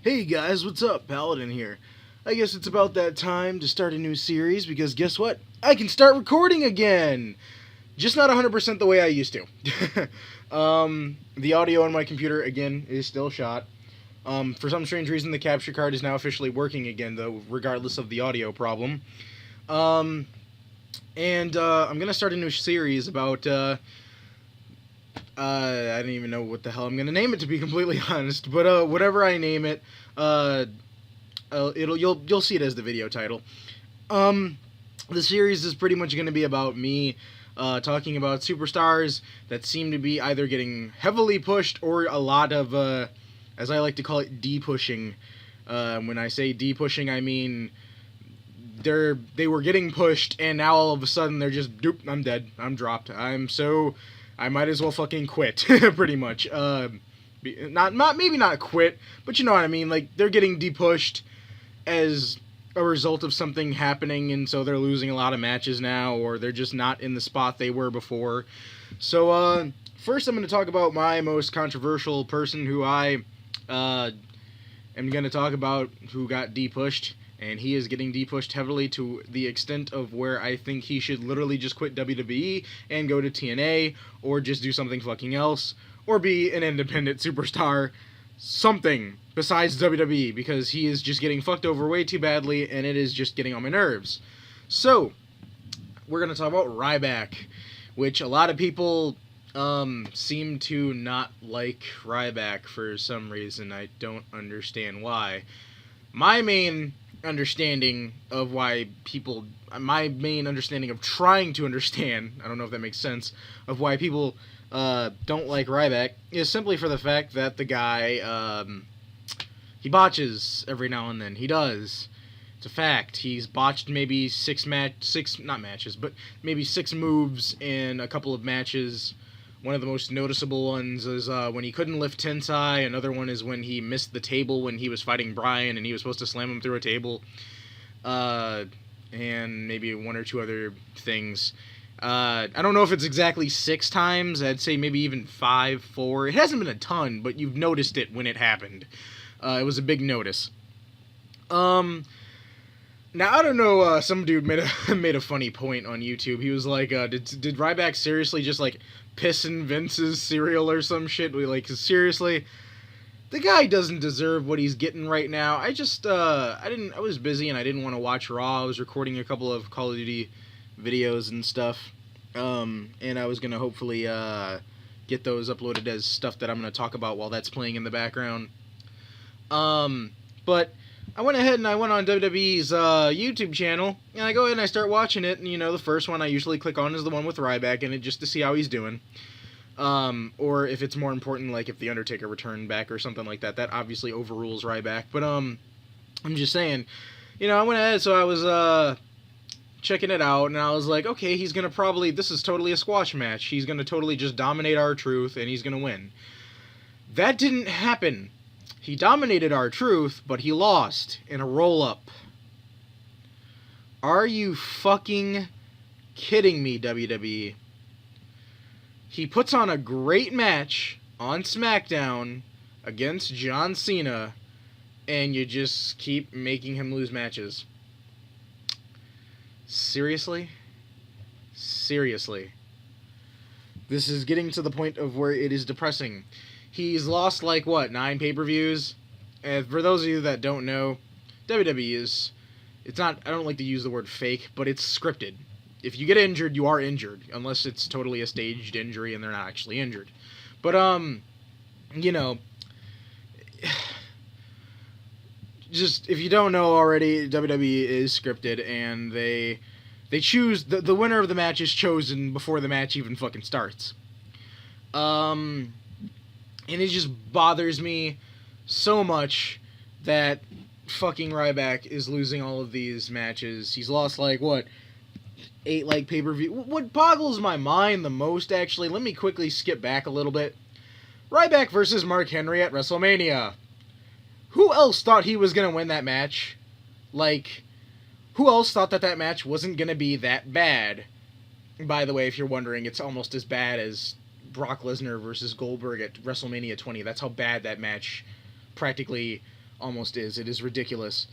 Hey guys, what's up? Paladin here. I guess it's about that time to start a new series because guess what? I can start recording again! Just not 100% the way I used to. The audio on my computer, again, is still shot. For some strange reason, the capture card is now officially working again, though, regardless of the audio problem. I'm gonna start a new series about, I don't even know what the hell I'm gonna name it, to be completely honest. But whatever I name it, you'll see it as the video title. The series is pretty much gonna be about me talking about superstars that seem to be either getting heavily pushed or a lot of, as I like to call it, de-pushing. When I say de-pushing, I mean they were getting pushed, and now all of a sudden they're just, doop, I'm dead, I'm dropped, I might as well fucking quit, pretty much. Maybe not quit, but you know what I mean. Like, they're getting depushed as a result of something happening, and so they're losing a lot of matches now, or they're just not in the spot they were before. So, first I'm going to talk about my most controversial person who I am going to talk about who got depushed. And he is getting depushed heavily to the extent of where I think he should literally just quit WWE and go to TNA, or just do something fucking else, or be an independent superstar, something besides WWE, because he is just getting fucked over way too badly, and it is just getting on my nerves. So, we're going to talk about Ryback, which a lot of people seem to not like Ryback for some reason. I don't understand why. My main understanding of trying to understand, I don't know if that makes sense, of why people don't like Ryback is simply for the fact that the guy, he botches every now and then. He does. It's a fact. He's botched maybe six moves in a couple of matches. One of the most noticeable ones is when he couldn't lift tensai. Another one is when he missed the table when he was fighting Bryan and he was supposed to slam him through a table. And maybe one or two other things. I don't know if it's exactly 6 times. I'd say maybe even 5, 4. It hasn't been a ton, but you've noticed it when it happened. It was a big notice. Now, I don't know, some dude made a funny point on YouTube. He was like, did Ryback seriously just, like, piss in Vince's cereal or some shit? Like, seriously? The guy doesn't deserve what he's getting right now. I was busy and I didn't want to watch Raw. I was recording a couple of Call of Duty videos and stuff. And I was going to hopefully, get those uploaded as stuff that I'm going to talk about while that's playing in the background. But I went ahead and I went on WWE's YouTube channel, and I go ahead and I start watching it, and, you know, the first one I usually click on is the one with Ryback in it, just to see how he's doing. Or if it's more important, like if The Undertaker returned back or something like that. That obviously overrules Ryback, but, I'm just saying, you know, I went ahead, so I was, checking it out, and I was like, okay, he's gonna this is totally a squash match. He's gonna totally just dominate R-Truth, and he's gonna win. That didn't happen. He dominated R-Truth, but he lost in a roll-up. Are you fucking kidding me, WWE? He puts on a great match on SmackDown against John Cena, and you just keep making him lose matches. Seriously? Seriously. This is getting to the point of where it is depressing. He's lost, like, what, 9 pay-per-views? And for those of you that don't know, WWE is, it's not, I don't like to use the word fake, but it's scripted. If you get injured, you are injured, unless it's totally a staged injury and they're not actually injured. But, you know, just, if you don't know already, WWE is scripted, and they choose, the winner of the match is chosen before the match even fucking starts. And it just bothers me so much that fucking Ryback is losing all of these matches. He's lost, like, what, 8, like, pay-per-view. What boggles my mind the most, actually, let me quickly skip back a little bit. Ryback versus Mark Henry at WrestleMania. Who else thought he was going to win that match? Like, who else thought that match wasn't going to be that bad? By the way, if you're wondering, it's almost as bad as Brock Lesnar versus Goldberg at WrestleMania 20. That's how bad that match practically almost is. It is ridiculous.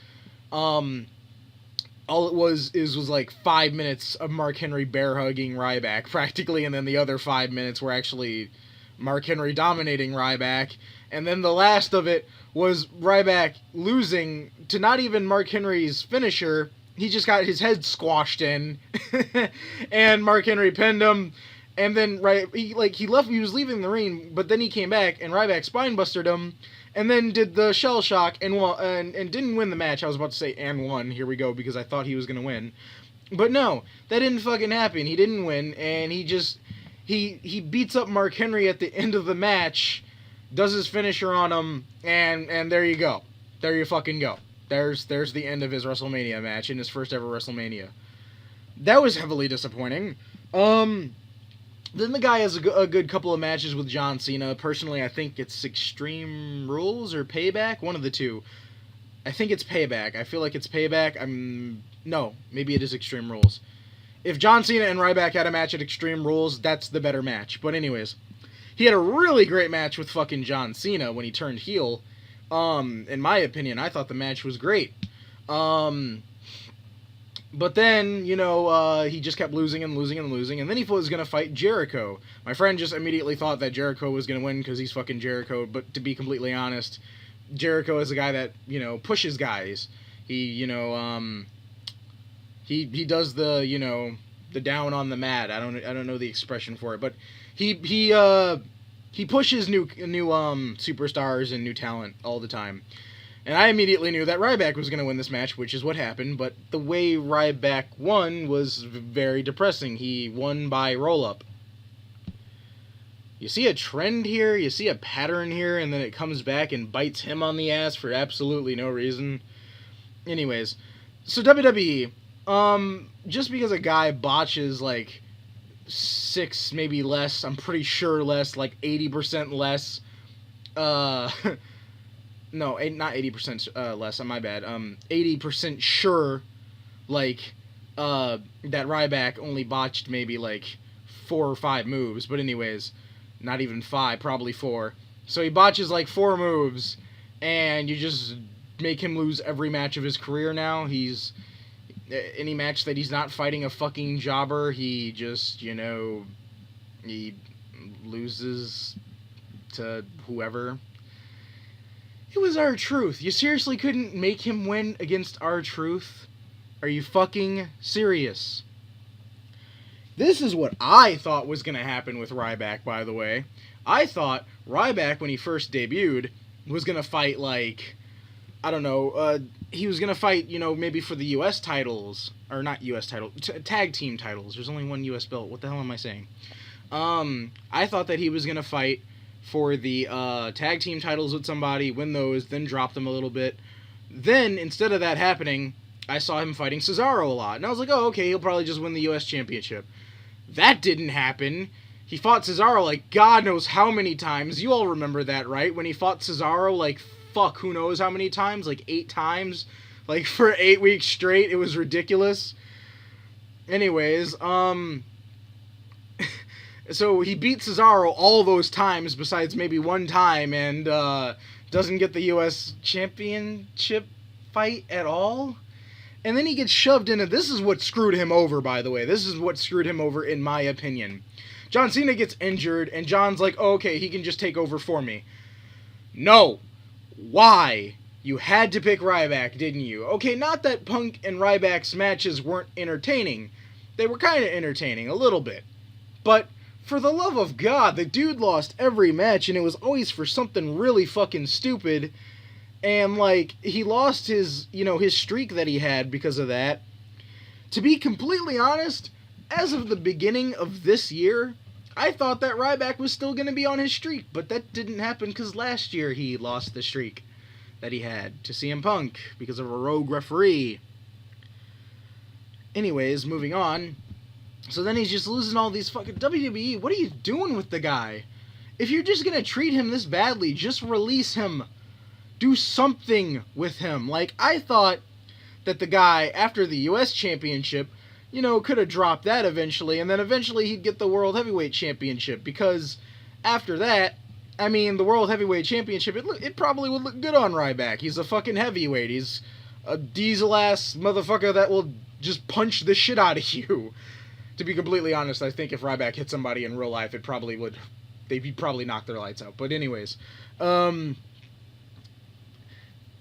All it was like 5 minutes of Mark Henry bear hugging Ryback practically, and then the other 5 minutes were actually Mark Henry dominating Ryback, and then the last of it was Ryback losing to not even Mark Henry's finisher. He just got his head squashed in, and Mark Henry pinned him. And then he left. He was leaving the ring, but then he came back, and Ryback spinebustered him, and then did the shell shock and won, and didn't win the match. I was about to say and won. Here we go, because I thought he was gonna win, but no, that didn't fucking happen. He didn't win, and he just he beats up Mark Henry at the end of the match, does his finisher on him, and there you go. There you fucking go. There's the end of his WrestleMania match in his first ever WrestleMania. That was heavily disappointing. Then the guy has a good couple of matches with John Cena. Personally, I think it's Extreme Rules or Payback, one of the two. I think it's Payback. I feel like it's Payback. No, maybe it is Extreme Rules. If John Cena and Ryback had a match at Extreme Rules, that's the better match. But anyways, he had a really great match with fucking John Cena when he turned heel. In my opinion, I thought the match was great. But then, he just kept losing and losing and losing, and then he was going to fight Jericho. My friend just immediately thought that Jericho was going to win because he's fucking Jericho, but to be completely honest, Jericho is a guy that, pushes guys. He does the, the down on the mat. I don't know the expression for it, but he pushes new superstars and new talent all the time. And I immediately knew that Ryback was going to win this match, which is what happened, but the way Ryback won was very depressing. He won by roll-up. You see a trend here, you see a pattern here, and then it comes back and bites him on the ass for absolutely no reason. Anyways, so WWE, just because a guy botches like 6, maybe less, I'm pretty sure less, like 80% less, no, not 80% less, my bad. 80% sure, like, that Ryback only botched maybe, like, 4 or 5 moves. But anyways, not even 5, probably 4. So he botches, like, 4 moves, and you just make him lose every match of his career now. Any match that he's not fighting a fucking jobber, he just, he loses to whoever. It was R-Truth. You seriously couldn't make him win against R-Truth? Are you fucking serious? This is what I thought was going to happen with Ryback, by the way. I thought Ryback, when he first debuted, was going to fight, like, I don't know, he was going to fight, maybe for the U.S. titles, or not U.S. titles, tag team titles. There's only one U.S. belt. What the hell am I saying? I thought that he was going to fight for the tag team titles with somebody, win those, then drop them a little bit. Then, instead of that happening, I saw him fighting Cesaro a lot. And I was like, oh, okay, he'll probably just win the U.S. Championship. That didn't happen. He fought Cesaro like God knows how many times. You all remember that, right? When he fought Cesaro like, fuck, who knows how many times? Like 8 times? Like for 8 weeks straight. It was ridiculous. Anyways, so he beat Cesaro all those times besides maybe one time, and doesn't get the U.S. Championship fight at all. And then he gets shoved into... This is what screwed him over, by the way. This is what screwed him over, in my opinion. John Cena gets injured, and John's like, oh, okay, he can just take over for me. No. Why? You had to pick Ryback, didn't you? Okay, not that Punk and Ryback's matches weren't entertaining. They were kind of entertaining, a little bit. But... for the love of God, the dude lost every match, and it was always for something really fucking stupid. And, like, he lost his, his streak that he had because of that. To be completely honest, as of the beginning of this year, I thought that Ryback was still going to be on his streak, but that didn't happen because last year he lost the streak that he had to CM Punk because of a rogue referee. Anyways, moving on. So then he's just losing all these fucking... WWE, what are you doing with the guy? If you're just going to treat him this badly, just release him. Do something with him. Like, I thought that the guy, after the U.S. Championship, could have dropped that eventually, and then eventually he'd get the World Heavyweight Championship, because after that, I mean, the World Heavyweight Championship, it probably would look good on Ryback. He's a fucking heavyweight. He's a diesel-ass motherfucker that will just punch the shit out of you. To be completely honest, I think if Ryback hit somebody in real life, it probably would... They'd probably knock their lights out. But anyways,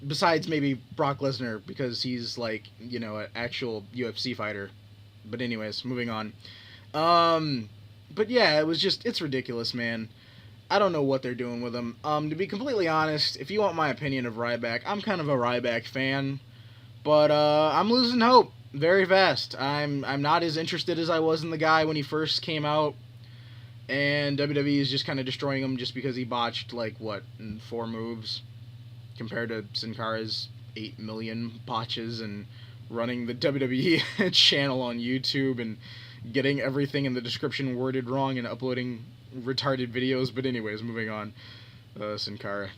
besides maybe Brock Lesnar, because he's like, you know, an actual UFC fighter. But anyways, moving on. But yeah, it's ridiculous, man. I don't know what they're doing with him. To be completely honest, if you want my opinion of Ryback, I'm kind of a Ryback fan. But I'm losing hope very fast. I'm not as interested as I was in the guy when he first came out. And WWE is just kind of destroying him just because he botched, like, what, 4 moves? Compared to Sin Cara's 8 million botches and running the WWE channel on YouTube and getting everything in the description worded wrong and uploading retarded videos. But anyways, moving on. Sin Cara.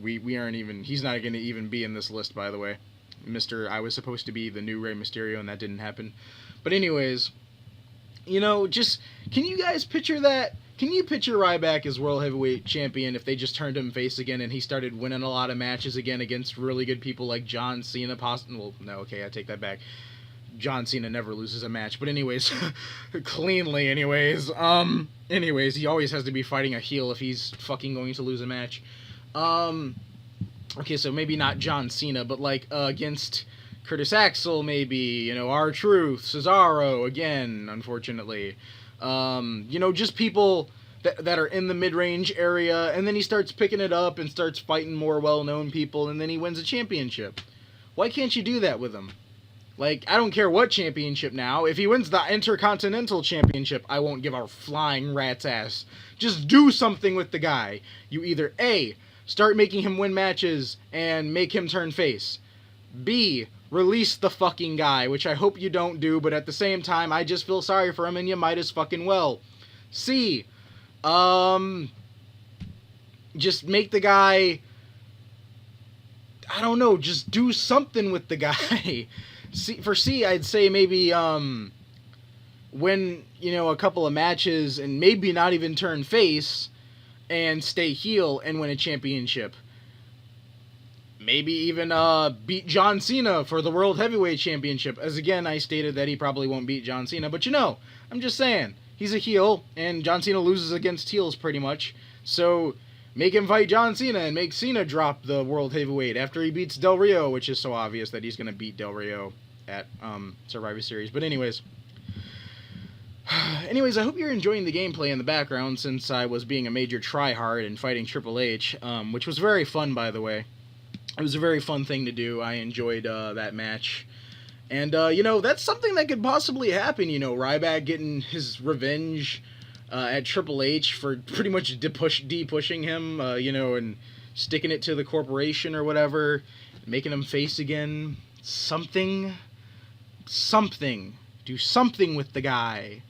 We aren't even... He's not going to even be in this list, by the way. I was supposed to be the new Rey Mysterio, and that didn't happen. But anyways... You know, just, can you guys picture that? Can you picture Ryback as World Heavyweight Champion if they just turned him face again and he started winning a lot of matches again against really good people like John Cena? Well, no, okay, I take that back. John Cena never loses a match. But anyways, cleanly anyways. Anyways, he always has to be fighting a heel if he's fucking going to lose a match. Okay, so maybe not John Cena, but like against... Curtis Axel, maybe, you know, R-Truth, Cesaro, again, unfortunately. You know, just people that are in the mid-range area, and then he starts picking it up and starts fighting more well-known people, and then he wins a championship. Why can't you do that with him? Like, I don't care what championship now. If he wins the Intercontinental Championship, I won't give a flying rat's ass. Just do something with the guy. You either A, start making him win matches and make him turn face. B, release the fucking guy, which I hope you don't do, but at the same time, I just feel sorry for him, and you might as fucking well. C, just make the guy, I don't know, just do something with the guy. For C, I'd say maybe, win, you know, a couple of matches, and maybe not even turn face, and stay heel, and win a championship. Maybe even beat John Cena for the World Heavyweight Championship. As again, I stated that he probably won't beat John Cena. But you know, I'm just saying, he's a heel, and John Cena loses against heels pretty much. So make him fight John Cena and make Cena drop the World Heavyweight after he beats Del Rio, which is so obvious that he's going to beat Del Rio at Survivor Series. But anyways, I hope you're enjoying the gameplay in the background since I was being a major tryhard and fighting Triple H, which was very fun, by the way. It was a very fun thing to do. I enjoyed that match. And, you know, that's something that could possibly happen, you know, Ryback getting his revenge at Triple H for pretty much de-pushing him, you know, and sticking it to the corporation or whatever, making him face again. Something. Do something with the guy.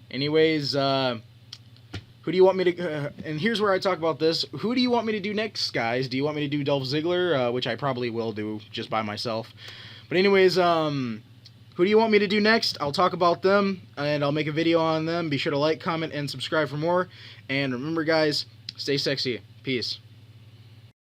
Anyways, who do you want me to... and here's where I talk about this. Who do you want me to do next, guys? Do you want me to do Dolph Ziggler? Which I probably will do just by myself. But anyways, who do you want me to do next? I'll talk about them, and I'll make a video on them. Be sure to like, comment, and subscribe for more. And remember, guys, stay sexy. Peace.